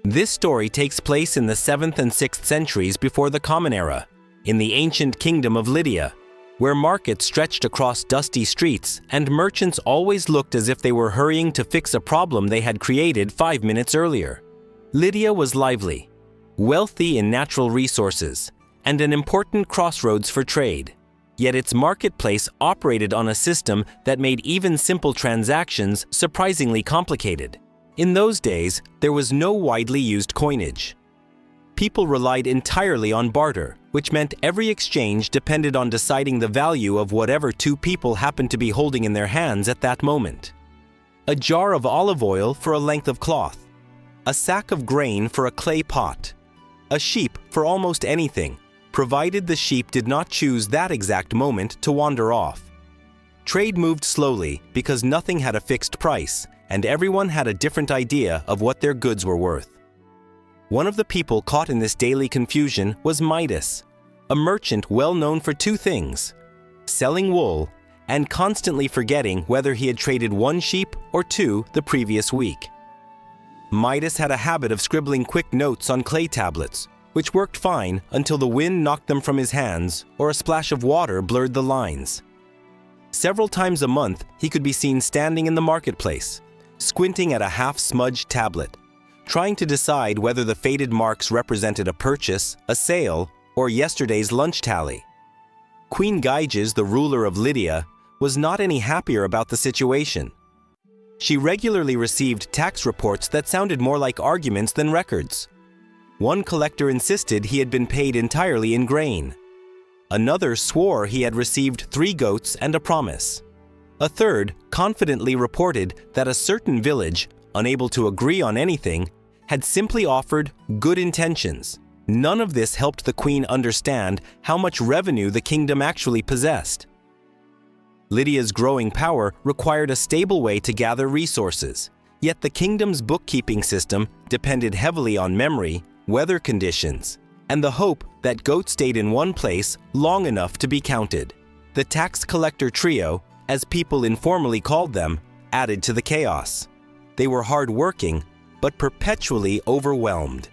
This story takes place in the 7th and 6th centuries before the Common Era, in the ancient kingdom of Lydia, where markets stretched across dusty streets and merchants always looked as if they were hurrying to fix a problem they had created 5 minutes earlier. Lydia was lively, wealthy in natural resources, and an important crossroads for trade. Yet its marketplace operated on a system that made even simple transactions surprisingly complicated. In those days, there was no widely used coinage. People relied entirely on barter, which meant every exchange depended on deciding the value of whatever two people happened to be holding in their hands at that moment. A jar of olive oil for a length of cloth, a sack of grain for a clay pot, a sheep for almost anything, provided the sheep did not choose that exact moment to wander off. Trade moved slowly because nothing had a fixed price, and everyone had a different idea of what their goods were worth. One of the people caught in this daily confusion was Midas, a merchant well known for two things: selling wool and constantly forgetting whether he had traded one sheep or two the previous week. Midas had a habit of scribbling quick notes on clay tablets, which worked fine until the wind knocked them from his hands or a splash of water blurred the lines. Several times a month, he could be seen standing in the marketplace, squinting at a half-smudged tablet, trying to decide whether the faded marks represented a purchase, a sale, or yesterday's lunch tally. Queen Gyges, the ruler of Lydia, was not any happier about the situation. She regularly received tax reports that sounded more like arguments than records. One collector insisted he had been paid entirely in grain. Another swore he had received 3 goats and a promise. A third confidently reported that a certain village, unable to agree on anything, had simply offered good intentions. None of this helped the queen understand how much revenue the kingdom actually possessed. Lydia's growing power required a stable way to gather resources, yet the kingdom's bookkeeping system depended heavily on memory, weather conditions, and the hope that goats stayed in one place long enough to be counted. The tax collector trio, as people informally called them, added to the chaos. They were hard-working, but perpetually overwhelmed.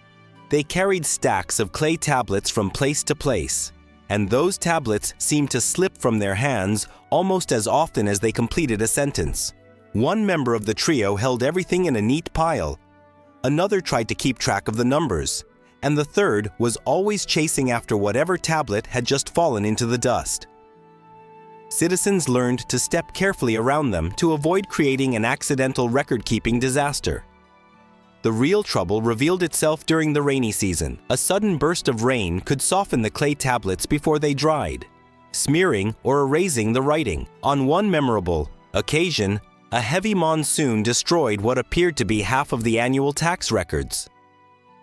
They carried stacks of clay tablets from place to place, and those tablets seemed to slip from their hands almost as often as they completed a sentence. One member of the trio held everything in a neat pile. Another tried to keep track of the numbers, and the third was always chasing after whatever tablet had just fallen into the dust. Citizens learned to step carefully around them to avoid creating an accidental record-keeping disaster. The real trouble revealed itself during the rainy season. A sudden burst of rain could soften the clay tablets before they dried, smearing or erasing the writing. On one memorable occasion, a heavy monsoon destroyed what appeared to be half of the annual tax records.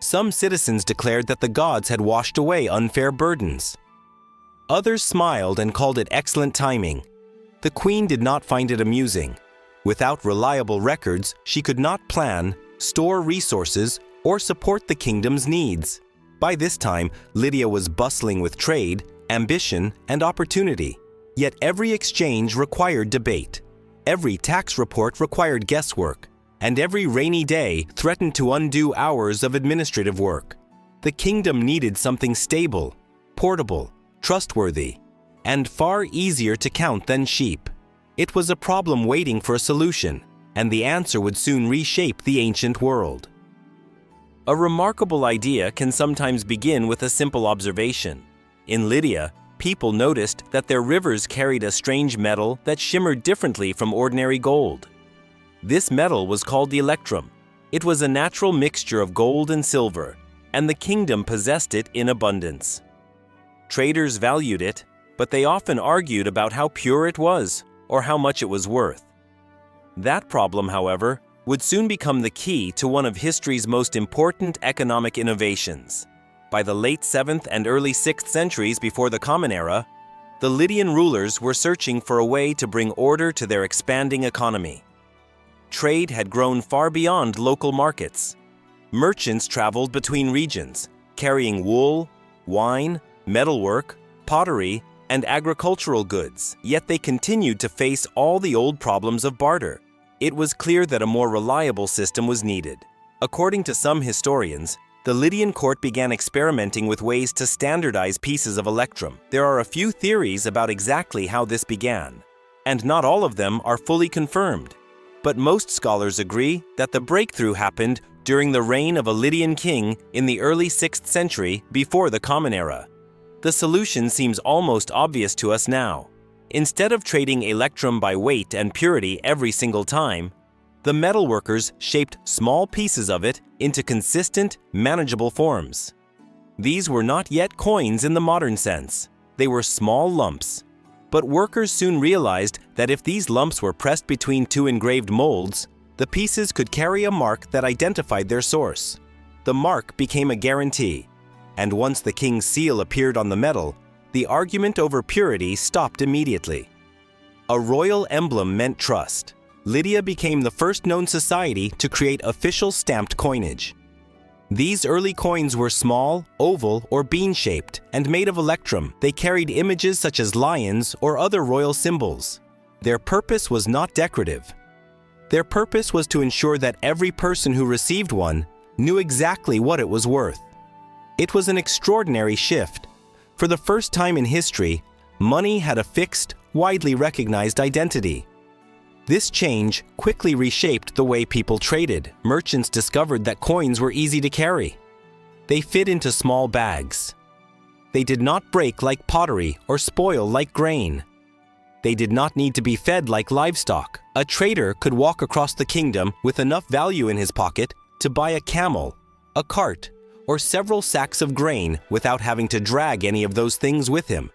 Some citizens declared that the gods had washed away unfair burdens. Others smiled and called it excellent timing. The queen did not find it amusing. Without reliable records, she could not plan, store resources, or support the kingdom's needs. By this time, Lydia was bustling with trade, ambition, and opportunity. Yet every exchange required debate. Every tax report required guesswork, and every rainy day threatened to undo hours of administrative work. The kingdom needed something stable, portable, trustworthy, and far easier to count than sheep. It was a problem waiting for a solution, and the answer would soon reshape the ancient world. A remarkable idea can sometimes begin with a simple observation. In Lydia, people noticed that their rivers carried a strange metal that shimmered differently from ordinary gold. This metal was called the electrum. It was a natural mixture of gold and silver, and the kingdom possessed it in abundance. Traders valued it, but they often argued about how pure it was or how much it was worth. That problem, however, would soon become the key to one of history's most important economic innovations. By the late 7th and early 6th centuries before the Common Era, the Lydian rulers were searching for a way to bring order to their expanding economy. Trade had grown far beyond local markets. Merchants traveled between regions, carrying wool, wine, metalwork, pottery, and agricultural goods, yet they continued to face all the old problems of barter. It was clear that a more reliable system was needed. According to some historians, the Lydian court began experimenting with ways to standardize pieces of electrum. There are a few theories about exactly how this began, and not all of them are fully confirmed. But most scholars agree that the breakthrough happened during the reign of a Lydian king in the early 6th century before the Common Era. The solution seems almost obvious to us now. Instead of trading electrum by weight and purity every single time, the metalworkers shaped small pieces of it into consistent, manageable forms. These were not yet coins in the modern sense. They were small lumps. But workers soon realized that if these lumps were pressed between two engraved molds, the pieces could carry a mark that identified their source. The mark became a guarantee, and once the king's seal appeared on the metal, the argument over purity stopped immediately. A royal emblem meant trust. Lydia became the first known society to create official stamped coinage. These early coins were small, oval, or bean-shaped, and made of electrum. They carried images such as lions or other royal symbols. Their purpose was not decorative. Their purpose was to ensure that every person who received one knew exactly what it was worth. It was an extraordinary shift. For the first time in history, money had a fixed, widely recognized identity. This change quickly reshaped the way people traded. Merchants discovered that coins were easy to carry. They fit into small bags. They did not break like pottery or spoil like grain. They did not need to be fed like livestock. A trader could walk across the kingdom with enough value in his pocket to buy a camel, a cart, or several sacks of grain without having to drag any of those things with him.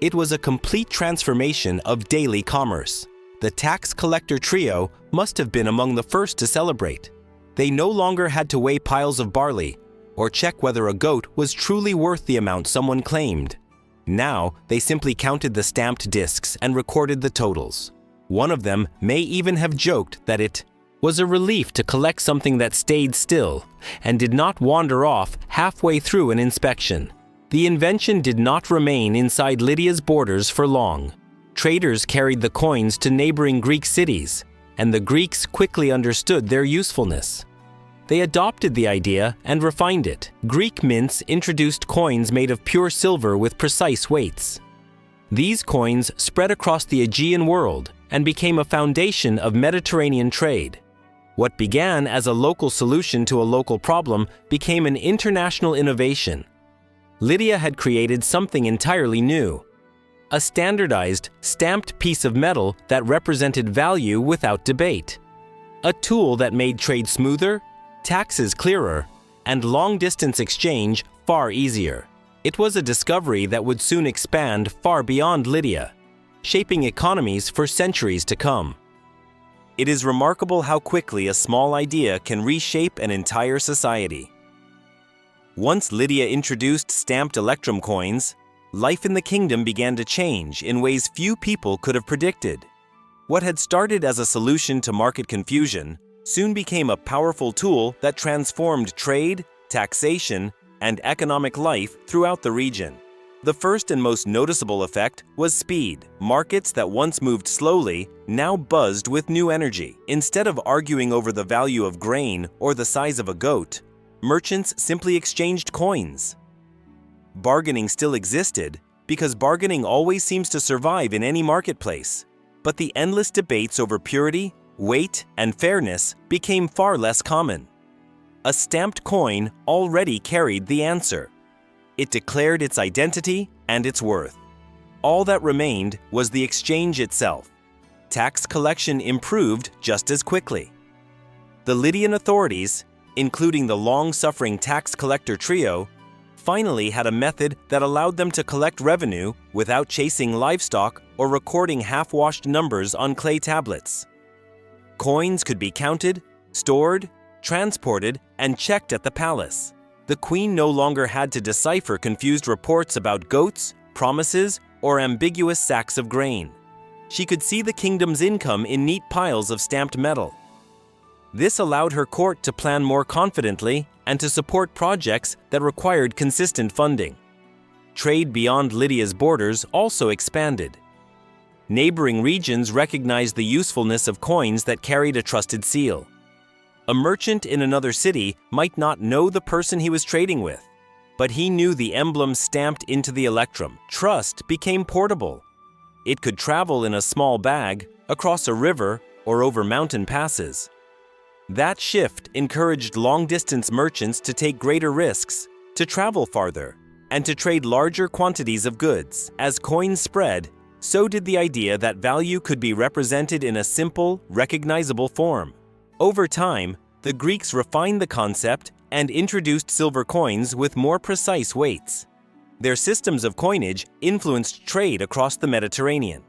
It was a complete transformation of daily commerce. The tax collector trio must have been among the first to celebrate. They no longer had to weigh piles of barley or check whether a goat was truly worth the amount someone claimed. Now, they simply counted the stamped discs and recorded the totals. One of them may even have joked that it was a relief to collect something that stayed still and did not wander off halfway through an inspection. The invention did not remain inside Lydia's borders for long. Traders carried the coins to neighboring Greek cities, and the Greeks quickly understood their usefulness. They adopted the idea and refined it. Greek mints introduced coins made of pure silver with precise weights. These coins spread across the Aegean world and became a foundation of Mediterranean trade. What began as a local solution to a local problem became an international innovation. Lydia had created something entirely new. A standardized, stamped piece of metal that represented value without debate. A tool that made trade smoother, taxes clearer, and long-distance exchange far easier. It was a discovery that would soon expand far beyond Lydia, shaping economies for centuries to come. It is remarkable how quickly a small idea can reshape an entire society. Once Lydia introduced stamped electrum coins, life in the kingdom began to change in ways few people could have predicted. What had started as a solution to market confusion soon became a powerful tool that transformed trade, taxation, and economic life throughout the region. The first and most noticeable effect was speed. Markets that once moved slowly now buzzed with new energy. Instead of arguing over the value of grain or the size of a goat, merchants simply exchanged coins. Bargaining still existed because bargaining always seems to survive in any marketplace, but the endless debates over purity, weight, and fairness became far less common. A stamped coin already carried the answer. It declared its identity and its worth. All that remained was the exchange itself. Tax collection improved just as quickly. The Lydian authorities, including the long-suffering tax collector trio, finally had a method that allowed them to collect revenue without chasing livestock or recording half-washed numbers on clay tablets. Coins could be counted, stored, transported, and checked at the palace. The queen no longer had to decipher confused reports about goats, promises, or ambiguous sacks of grain. She could see the kingdom's income in neat piles of stamped metal. This allowed her court to plan more confidently and to support projects that required consistent funding. Trade beyond Lydia's borders also expanded. Neighboring regions recognized the usefulness of coins that carried a trusted seal. A merchant in another city might not know the person he was trading with, but he knew the emblem stamped into the electrum. Trust became portable. It could travel in a small bag, across a river, or over mountain passes. That shift encouraged long-distance merchants to take greater risks, to travel farther, and to trade larger quantities of goods. As coins spread, so did the idea that value could be represented in a simple, recognizable form. Over time, the Greeks refined the concept and introduced silver coins with more precise weights. Their systems of coinage influenced trade across the Mediterranean.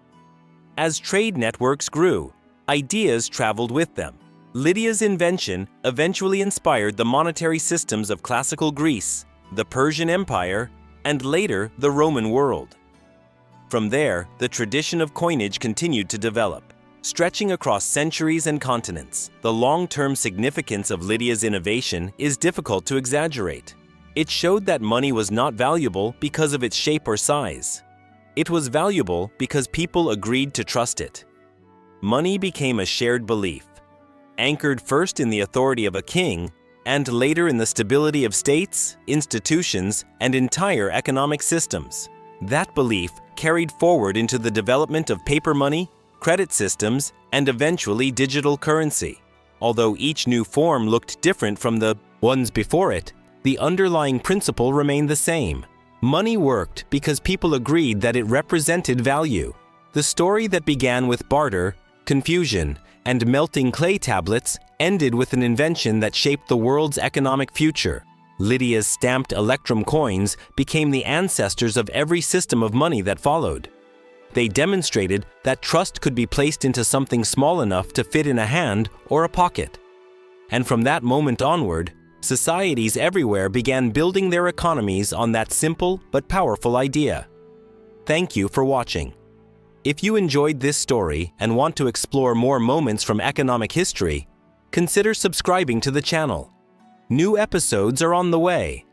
As trade networks grew, ideas traveled with them. Lydia's invention eventually inspired the monetary systems of classical Greece, the Persian Empire, and later the Roman world. From there, the tradition of coinage continued to develop, stretching across centuries and continents. The long-term significance of Lydia's innovation is difficult to exaggerate. It showed that money was not valuable because of its shape or size. It was valuable because people agreed to trust it. Money became a shared belief, anchored first in the authority of a king and later in the stability of states, institutions, and entire economic systems. That belief carried forward into the development of paper money, credit systems, and eventually digital currency. Although each new form looked different from the ones before it, the underlying principle remained the same. Money worked because people agreed that it represented value. The story that began with barter, confusion, and melting clay tablets ended with an invention that shaped the world's economic future. Lydia's stamped electrum coins became the ancestors of every system of money that followed. They demonstrated that trust could be placed into something small enough to fit in a hand or a pocket. And from that moment onward, societies everywhere began building their economies on that simple but powerful idea. Thank you for watching. If you enjoyed this story and want to explore more moments from economic history, consider subscribing to the channel. New episodes are on the way.